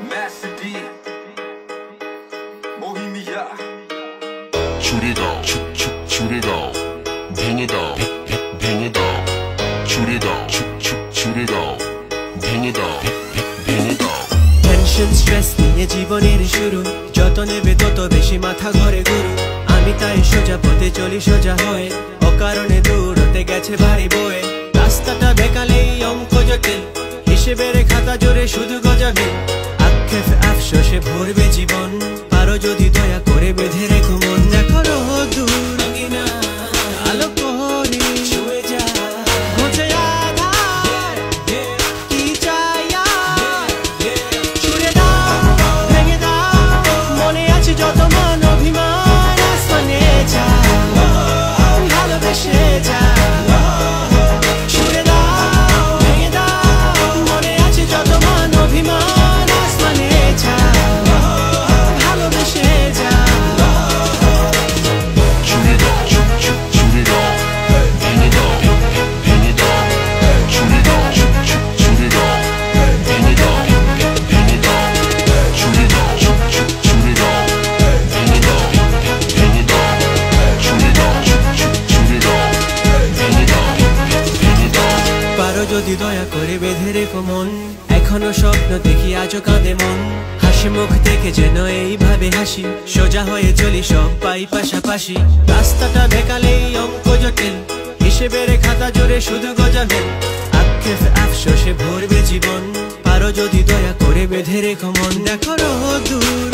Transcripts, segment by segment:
Master D, Bohemia. 줄이고 줄이고 뱅이도 뱅이도 줄이고 줄이고 뱅이도 뱅이도 tension stress নিয়ে জীবনের শুরু যত নেবে তত বেশি মাথা ঘরে গুরু আমি তাই সোজা পথে চলি সোজা হয়ে অকারণে দূরতে গেছে ভারী বয়ে রাস্তাটা বেকালেই অঙ্ক জটিল হিসেবের খাতা জোরে শুধু গজাবে আক্ষেপ আফসোসে ভরবে জীবন পারো যদি দয়া করে বেঁধে রেখো মন দেখো দূর আলো করে ছুঁয়ে যা ঘুচে আধার কি চাই ছুড়ে দাও ভেঙে দাও মনে আছে যত মান অভিমান আসমানে যা ভালোবেসে যা ছুড়ে দাও ভেঙে দাও মনে আছে যত মান অভিমান আসমানে যা ভালোবেসে যা 줄이고 줄이고 뱅이도 뱅이도 줄이고 줄이고 뱅이도 뱅이도 줄이고 줄이고 뱅이도 뱅이도 줄이고 줄이고 뱅이도 뱅이도 পারো যদি দয়া করে বেঁধে রেখো মন এখনো স্বপ্ন দেখি আজও কাঁদে মন হাসি মুখ দেখে যেন এইভাবে হাসি সোজা হয়ে চলি সব পাই পাশাপাশি রাস্তাটা বেকালেই অঙ্ক জটিল হিসেবের খাতা জোরে শুধু গজাবে আক্ষেপ আফসোসে ভরবে জীবন পারো যদি দয়া করে বেঁধে রেখো মন দেখো দূর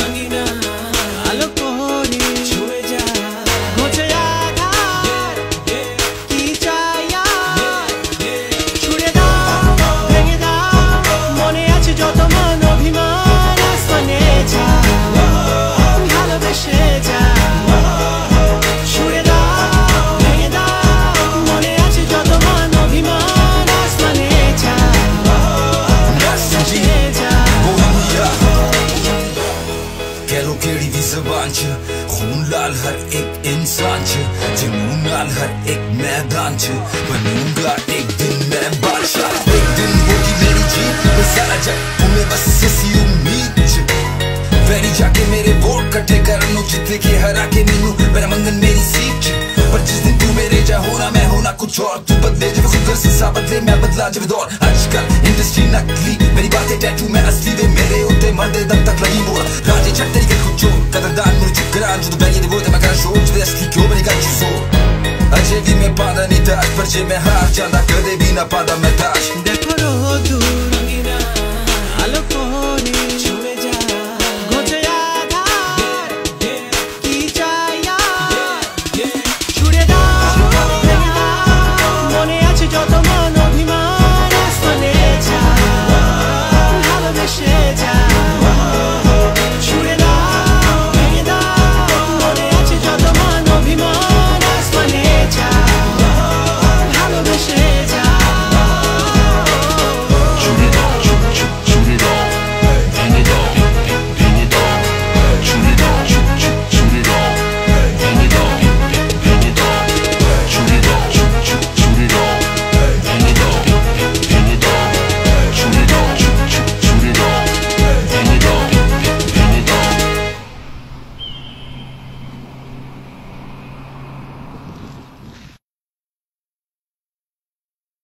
আলো করে ছুঁয়ে যা ঘুচে আধার কি চাই ছুড়ে দাও ভেঙে দাও মনে আছে যত মান অভিমান আসমানে যা ভালোবেসে যা ছুড়ে দাও ভেঙে দাও মনে আছে যত মান অভিমান আসমানে যা ভালোবেসে যা Bohemia. कह लो केड़ी दी ज़बान च खून लाल हर एक इंसान च जुनून लाल हर एक मैदान च बनूंगा एक दिन मैं बादशाह एक दिन होगी मेरी जीत मैं सारा जग तुम्हें बस इसी उम्मीद च वैरी जाके मेरे वोट कट्ठे कर लो जितने के हरा के मैनू मेरा मंगन मेरी सीट च पर जिस दिन तू मेरे जा होना मैं होना कुछ और तू बदले जब खुद घर से सा बदले मैं बदला जब दौर आजकल इंडस्ट्री नकली मेरी बातें टैटू मैं असली वे मेरे उत्ते मरदे दम तक लगी मोर राजे चट्टे के कुछ कदरदान मेरे चुप करान जो बैगे दे वो ते मैं कर शो जो असली क्यों मेरी गल चूसो अजय भी मैं पादा नहीं ताज पर जे मैं हार जांदा कदे भी ना पादा मैं ताज देखो दूर